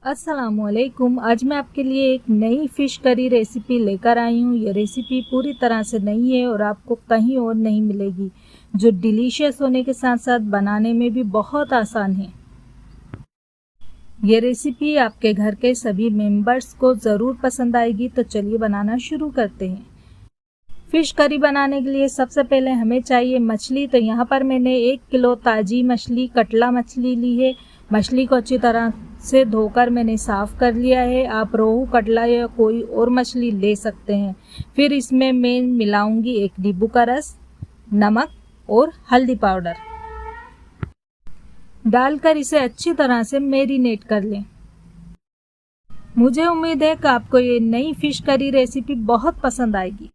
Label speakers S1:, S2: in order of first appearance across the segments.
S1: अस्सलामुअलैकुम। आज मैं आपके लिए एक नई फ़िश करी रेसिपी लेकर आई हूँ। ये रेसिपी पूरी तरह से नई है और आपको कहीं और नहीं मिलेगी, जो डिलीशियस होने के साथ साथ बनाने में भी बहुत आसान है। ये रेसिपी आपके घर के सभी मेंबर्स को ज़रूर पसंद आएगी। तो चलिए बनाना शुरू करते हैं। फ़िश करी बनाने के लिए सबसे पहले हमें चाहिए मछली। तो यहाँ पर मैंने 1 किलो ताज़ी मछली, कटला मछली ली है। मछली को अच्छी तरह से धोकर मैंने साफ़ कर लिया है। आप रोहू, कटला या कोई और मछली ले सकते हैं। फिर इसमें मैं मिलाऊंगी 1 नींबू का रस, नमक और हल्दी पाउडर डालकर इसे अच्छी तरह से मैरिनेट कर लें। मुझे उम्मीद है कि आपको ये नई फ़िश करी रेसिपी बहुत पसंद आएगी।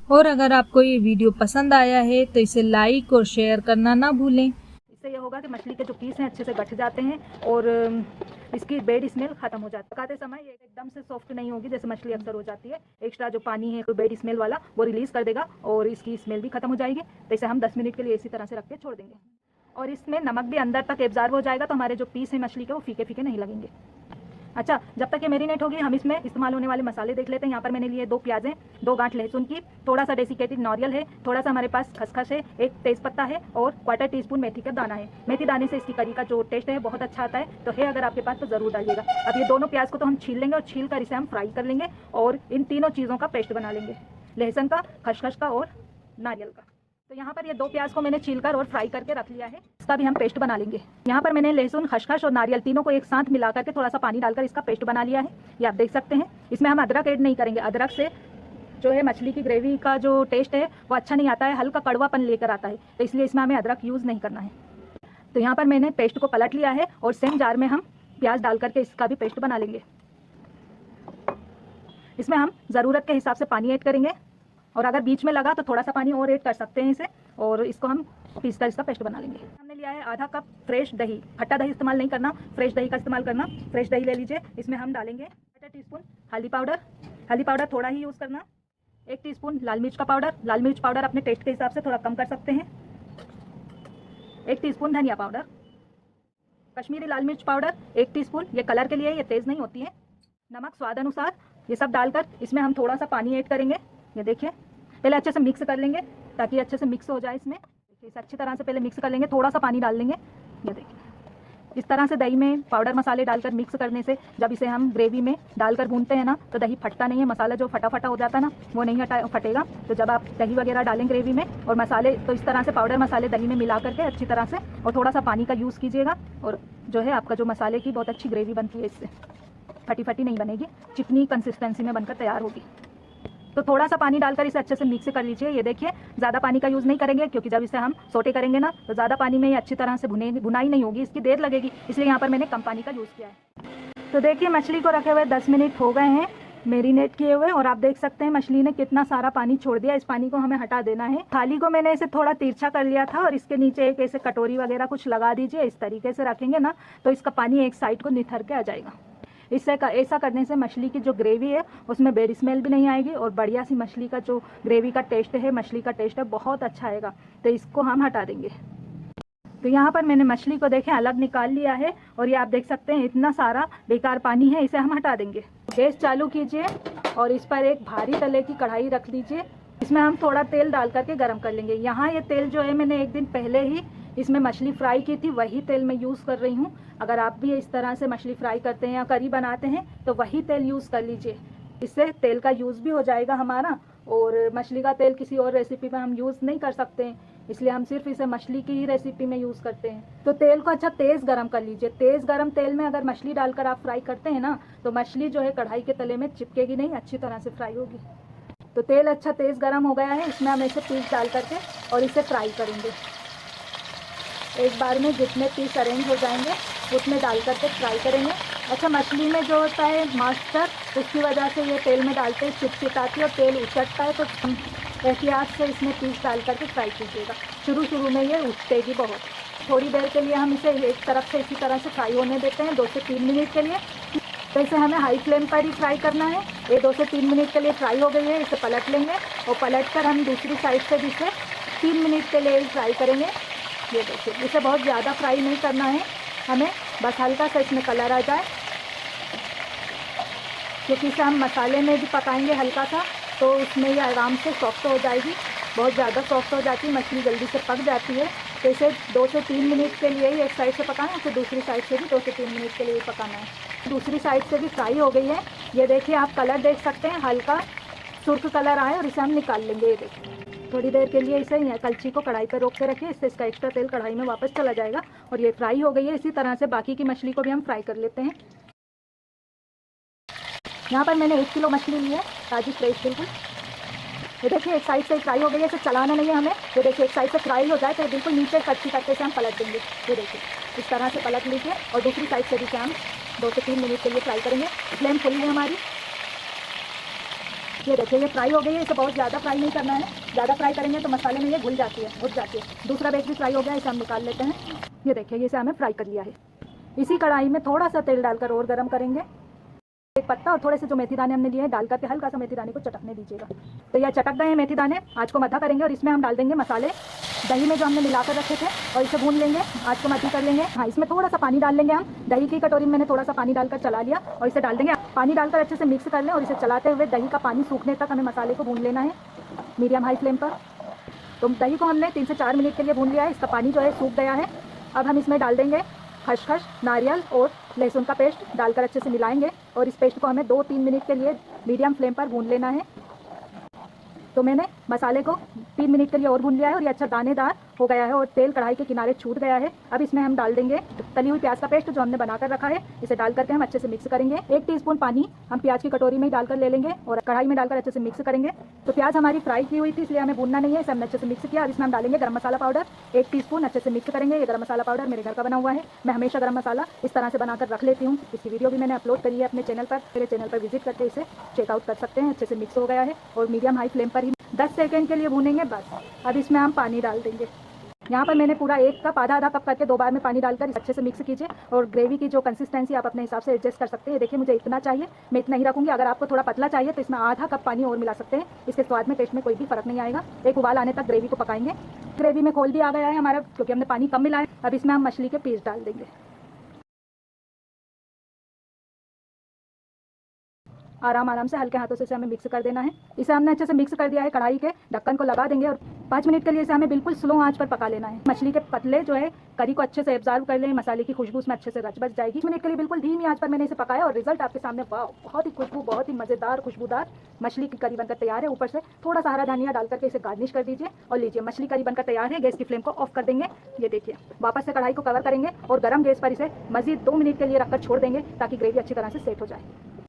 S1: और अगर आपको ये वीडियो पसंद आया है तो इसे लाइक और शेयर करना ना भूलें। इससे ये होगा कि मछली के जो पीस हैं अच्छे से गठ जाते हैं और इसकी बैड स्मेल खत्म हो जाती है। पकाते समय ये एकदम से सॉफ्ट नहीं होगी जैसे मछली अक्सर हो जाती है। एक्स्ट्रा जो पानी है, बैड स्मेल वाला, वो रिलीज़ कर देगा और इसकी स्मेल भी खत्म हो जाएगी। तो इसे हम 10 मिनट के लिए इसी तरह से रख के छोड़ देंगे और इसमें नमक भी अंदर तक एब्जॉर्ब हो जाएगा, तो हमारे जो पीस है मछली के वो फीके फीके नहीं लगेंगे। अच्छा, जब तक ये मैरिनेट होगी हम इसमें इस्तेमाल होने वाले मसाले देख लेते हैं। यहाँ पर मैंने लिए 2 प्याज़ें, 2 गांठ लहसुन की, थोड़ा सा डेसिकेटेड नारियल है, थोड़ा सा हमारे पास खसखस है, 1 तेज़पत्ता है और 1/4 टीस्पून मेथी का दाना है। मेथी दाने से इसकी करी का जो टेस्ट है बहुत अच्छा आता है, तो है अगर आपके पास तो ज़रूर डालिएगा। अब ये दोनों प्याज को तो हम छील लेंगे और छील कर इसे हम फ्राई कर लेंगे और इन तीनों चीज़ों का पेस्ट बना लेंगे, लहसुन का, खसखस का और नारियल का। तो यहाँ पर ये 2 प्याज को मैंने छीलकर और फ्राई करके रख लिया है, इसका भी हम पेस्ट बना लेंगे। यहाँ पर मैंने लहसुन, खसखस और नारियल तीनों को एक साथ मिला करके थोड़ा सा पानी डालकर इसका पेस्ट बना लिया है। ये आप देख सकते हैं। इसमें हम अदरक ऐड नहीं करेंगे। अदरक से जो है मछली की ग्रेवी का जो टेस्ट है वो अच्छा नहीं आता है, हल्का कड़वापन लेकर आता है, तो इसलिए इसमें हमें अदरक यूज़ नहीं करना है। तो यहाँ पर मैंने पेस्ट को पलट लिया है और सेम जार में हम प्याज डाल करके इसका भी पेस्ट बना लेंगे। इसमें हम ज़रूरत के हिसाब से पानी ऐड करेंगे और अगर बीच में लगा तो थोड़ा सा पानी और ऐड कर सकते हैं इसे, और इसको हम पीस कर इसका पेस्ट बना लेंगे। हमने लिया है आधा कप फ्रेश दही। खट्टा दही इस्तेमाल नहीं करना, फ्रेश दही का इस्तेमाल करना। फ्रेश दही ले लीजिए। इसमें हम डालेंगे 1/4 टीस्पून हल्दी पाउडर। हल्दी पाउडर थोड़ा ही यूज़ करना। 1 टीस्पून लाल मिर्च का पाउडर। लाल मिर्च पाउडर अपने टेस्ट के हिसाब से थोड़ा कम कर सकते हैं। 1 टीस्पून धनिया पाउडर। कश्मीरी लाल मिर्च पाउडर 1 टीस्पून, ये कलर के लिए, ये तेज़ नहीं होती है। नमक स्वाद अनुसार। ये सब डालकर इसमें हम थोड़ा सा पानी ऐड करेंगे। ये देखिए, पहले अच्छे से मिक्स कर लेंगे ताकि अच्छे से मिक्स हो जाए। इसमें देखिए, इसे अच्छी तरह से पहले मिक्स कर लेंगे, थोड़ा सा पानी डाल लेंगे। ये देखिए, इस तरह से दही में पाउडर मसाले डालकर मिक्स करने से जब इसे हम ग्रेवी में डालकर भूनते हैं ना, तो दही फटता नहीं है। मसाला जो फटा फटा हो जाता है ना, वो नहीं फटेगा। तो जब आप दही वगैरह डालें ग्रेवी में और मसाले, तो इस तरह से पाउडर मसाले दही में मिला करके अच्छी तरह से और थोड़ा सा पानी का यूज़ कीजिएगा, और जो है आपका जो मसाले की बहुत अच्छी ग्रेवी बनती है। इससे फटी फटी नहीं बनेगी, चिकनी कंसिस्टेंसी में बनकर तैयार होगी। तो थोड़ा सा पानी डालकर इसे अच्छे से मिक्स कर लीजिए। ये देखिए, ज़्यादा पानी का यूज़ नहीं करेंगे क्योंकि जब इसे हम सोटे करेंगे ना, तो ज़्यादा पानी में ये अच्छी तरह से भुनाई नहीं होगी, इसकी देर लगेगी, इसलिए यहाँ पर मैंने कम पानी का यूज़ किया है। तो देखिए, मछली को रखे हुए 10 मिनट हो गए हैं मैरिनेट किए हुए, और आप देख सकते हैं मछली ने कितना सारा पानी छोड़ दिया। इस पानी को हमें हटा देना है। थाली को मैंने इसे थोड़ा तिरछा कर लिया था और इसके नीचे एक ऐसे कटोरी वगैरह कुछ लगा दीजिए। इस तरीके से रखेंगे ना, तो इसका पानी एक साइड को निथर के आ जाएगा। ऐसा करने से मछली की जो ग्रेवी है उसमें बैड स्मेल भी नहीं आएगी और बढ़िया सी मछली का जो ग्रेवी का टेस्ट है, मछली का टेस्ट है, बहुत अच्छा आएगा। तो इसको हम हटा देंगे। तो यहाँ पर मैंने मछली को देखें अलग निकाल लिया है और ये आप देख सकते हैं इतना सारा बेकार पानी है, इसे हम हटा देंगे। गैस चालू कीजिए और इस पर एक भारी तले की कढ़ाई रख लीजिए। इसमें हम थोड़ा तेल डाल करके गर्म कर लेंगे। यहाँ ये तेल जो है मैंने 1 दिन पहले ही इसमें मछली फ्राई की थी, वही तेल मैं यूज़ कर रही हूँ। अगर आप भी इस तरह से मछली फ्राई करते हैं या करी बनाते हैं तो वही तेल यूज़ कर लीजिए। इससे तेल का यूज़ भी हो जाएगा हमारा, और मछली का तेल किसी और रेसिपी में हम यूज़ नहीं कर सकते हैं, इसलिए हम सिर्फ इसे मछली की ही रेसिपी में यूज़ करते हैं। तो तेल को अच्छा तेज़ गरम कर लीजिए। तेज़ गरम तेल में अगर मछली डालकर आप फ्राई करते हैं ना, तो मछली जो है कढ़ाई के तले में चिपकेगी नहीं, अच्छी तरह से फ्राई होगी। तो तेल अच्छा तेज़ गरम हो गया है, इसमें हम ऐसे पीस डाल करके और इसे फ्राई करेंगे। एक बार में जितने पीस अरेंज हो जाएंगे उतने डाल करके फ्राई करेंगे। अच्छा, मछली में जो होता है मॉइस्चर, उसकी वजह से ये तेल में डालते हैं चिपचिपाती और तेल उछटता है, तो एहतियात से इसमें पीस डाल करके फ्राई कीजिएगा। शुरू में ये उछटेगी बहुत। थोड़ी देर के लिए हम इसे एक तरफ से इसी तरह से फ्राई होने देते हैं, 2 से 3 मिनट के लिए। तो इसे हमें हाई फ्लेम पर ही फ्राई करना है। ये 2 से 3 मिनट के लिए फ्राई हो गई है, इसे पलट लेंगे और पलट कर हम दूसरी साइड से भी इसे 3 मिनट के लिए फ्राई करेंगे। ये देखिए, इसे बहुत ज़्यादा फ्राई नहीं करना है हमें, बस हल्का सा इसमें कलर आ जाए क्योंकि इसे हम मसाले में भी पकाएंगे हल्का सा, तो उसमें ये आराम से सॉफ्ट हो जाएगी। बहुत ज़्यादा सॉफ्ट हो जाती है, मछली जल्दी से पक जाती है। तो इसे 2 से 3 मिनट के लिए ही एक साइड से पकाना है, फिर दूसरी साइड से भी 2 से 3 मिनट के लिए ही पकाना है। दूसरी साइड से भी फ्राई हो गई है। ये देखिए, आप कलर देख सकते हैं, हल्का सुर्ख कलर आए और इसे हम निकाल लेंगे। ये देखिए, थोड़ी देर के लिए इसे कलछी को कढ़ाई पर रोक के रखिए, इससे इसका एक्स्ट्रा तेल कढ़ाई में वापस चला जाएगा और ये फ्राई हो गई है। इसी तरह से बाकी की मछली को भी हम फ्राई कर लेते हैं। यहाँ पर मैंने 1 किलो मछली ली है, ताज़ी फ्रेश बिल्कुल। ये देखिए, एक साइड से फ्राई हो गई है, इसे चलाना नहीं है हमें। ये देखिए, एक साइड से फ्राई हो जाए तो बिल्कुल नीचे कच्ची करके से हम पलट देंगे। ये देखिए, इस तरह से पलट लीजिए और दूसरी साइड से भी हम 2 से 3 मिनट के लिए फ्राई करेंगे। फ्लेम फुल है हमारी। ये देखिए, ये फ्राई हो गई है। इसे बहुत ज़्यादा फ्राई नहीं करना है, ज़्यादा फ्राई करेंगे तो मसाले में ये घुल जाती है, उठ जाती है। दूसरा बैच भी फ्राई हो गया, इसे हम निकाल लेते हैं। ये देखिए, इसे हमें फ्राई कर लिया है। इसी कढ़ाई में थोड़ा सा तेल डालकर और गर्म करेंगे। एक पत्ता और थोड़े से जो मेथी दाने हमने लिए हैं डाल करके हल्का सा मेथी दाने को चटकने दीजिएगा। तो यह चटक गए हैं मेथी दाने। आँच को मध्य करेंगे और इसमें हम डाल देंगे मसाले दही में जो हमने मिलाकर रखे थे और इसे भून लेंगे। आँच को मध्य कर लेंगे। हाँ, इसमें थोड़ा सा पानी डाल लेंगे हम। दही की कटोरी में मैंने थोड़ा सा पानी डालकर चला लिया और इसे डाल देंगे। पानी डालकर अच्छे से मिक्स कर लें और इसे चलाते हुए दही का पानी सूखने तक हमें मसाले को भून लेना है, मीडियम हाई फ्लेम पर। तो दही को हमने 3 से 4 मिनट के लिए भून लिया है। इसका पानी जो है सूख गया है। अब हम इसमें डाल देंगे खसखस, नारियल और लहसुन का पेस्ट डालकर अच्छे से मिलाएंगे और इस पेस्ट को हमें 2-3 मिनट के लिए मीडियम फ्लेम पर भून लेना है। तो मैंने मसाले को 3 मिनट के लिए और भून लिया है और ये अच्छा दानेदार हो गया है और तेल कढ़ाई के किनारे छूट गया है। अब इसमें हम डाल देंगे तली हुई प्याज का पेस्ट जो हमने बनाकर रखा है। इसे डाल करके हम अच्छे से मिक्स करेंगे। 1 टीस्पून पानी हम प्याज की कटोरी में ही डालकर ले लेंगे और कढ़ाई में डालकर अच्छे से मिक्स करेंगे। तो प्याज हमारी फ्राई की हुई थी, इसलिए हमें भूनना नहीं है। इसे हमने अच्छे से मिक्स किया। अब इसमें हम डालेंगे गरम मसाला पाउडर 1 टीस्पून। अच्छे से मिक्स करेंगे। ये गरम मसाला पाउडर मेरे घर का बना हुआ है। मैं हमेशा गरम मसाला इस तरह से बनाकर रख लेती हूँ। इसकी वीडियो भी मैंने अपलोड करी है अपने चैनल पर। मेरे चैनल पर विजिट करके इसे चेकआउट कर सकते हैं। अच्छे से मिक्स हो गया है और मीडियम हाई फ्लेम पर ही 10 सेकंड के लिए भूनेंगे बस। अब इसमें हम पानी डाल देंगे। यहाँ पर मैंने पूरा 1 कप आधा कप करके 2 बार में पानी डालकर अच्छे से मिक्स कीजिए और ग्रेवी की जो कंसिस्टेंसी आप अपने हिसाब से एडजस्ट कर सकते हैं। देखिए, मुझे इतना चाहिए, मैं इतना ही रखूँगी। अगर आपको थोड़ा पतला चाहिए तो इसमें आधा कप पानी और मिला सकते हैं। इसके स्वाद में, टेस्ट में कोई भी फर्क नहीं आएगा। एक उबाल आने तक ग्रेवी को पकाएंगे। ग्रेवी में खोल भी आ गया है हमारा, क्योंकि हमने पानी कम मिलाया। अब इसमें हम मछली के पीस डाल देंगे। आराम से हल्के हाथों से इसे हमें मिक्स कर देना है। इसे हमने अच्छे से मिक्स कर दिया है। कढ़ाई के ढक्कन को लगा देंगे और 5 मिनट के लिए इसे हमें बिल्कुल स्लो आंच पर पका लेना है। मछली के पतले जो है करी को अच्छे से एब्जॉर्व कर लें। मसाले की खुशबू में अच्छे से रच बच जाएगी। 5 मिनट के लिए बिल्कुल धीमी आंच पर मैंने इसे पकाया और रिजल्ट आपके सामने। वाह, बहुत ही खुशबू, बहुत ही मज़ेदार खुशबूदार मछली की करी बनकर तैयार है। ऊपर से थोड़ा सा हरा धनिया डाल करके इसे गार्निश कर दीजिए और लीजिए, मछली करी बनकर तैयार है। गैस की फ्लेम को ऑफ कर देंगे। ये देखिए, वापस से कढ़ाई को कवर करेंगे और गर्म गैस पर इसे मज़ीद 2 मिनट के लिए रखकर छोड़ देंगे ताकि ग्रेवी अच्छी तरह से सेट हो जाए।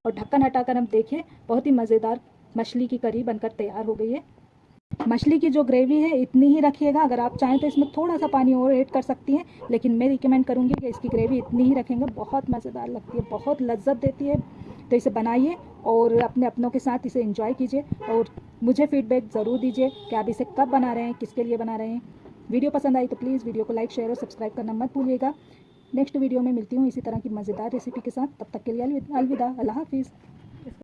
S1: और ढक्कन हटाकर हम देखिए, बहुत ही मज़ेदार मछली की करी बनकर तैयार हो गई है। मछली की जो ग्रेवी है इतनी ही रखिएगा। अगर आप चाहें तो इसमें थोड़ा सा पानी और ऐड कर सकती हैं, लेकिन मैं रिकमेंड करूँगी कि इसकी ग्रेवी इतनी ही रखेंगे। बहुत मज़ेदार लगती है, बहुत लज्जत देती है। तो इसे बनाइए और अपने अपनों के साथ इसे एंजॉय कीजिए और मुझे फीडबैक ज़रूर दीजिए कि आप इसे कब बना रहे हैं, किसके लिए बना रहे हैं। वीडियो पसंद आई तो प्लीज़ वीडियो को लाइक, शेयर और सब्सक्राइब करना मत भूलिएगा। नेक्स्ट वीडियो में मिलती हूँ इसी तरह की मज़ेदार रेसिपी के साथ। तब तक के लिए अलविदा, अल्लाह हाफिज़।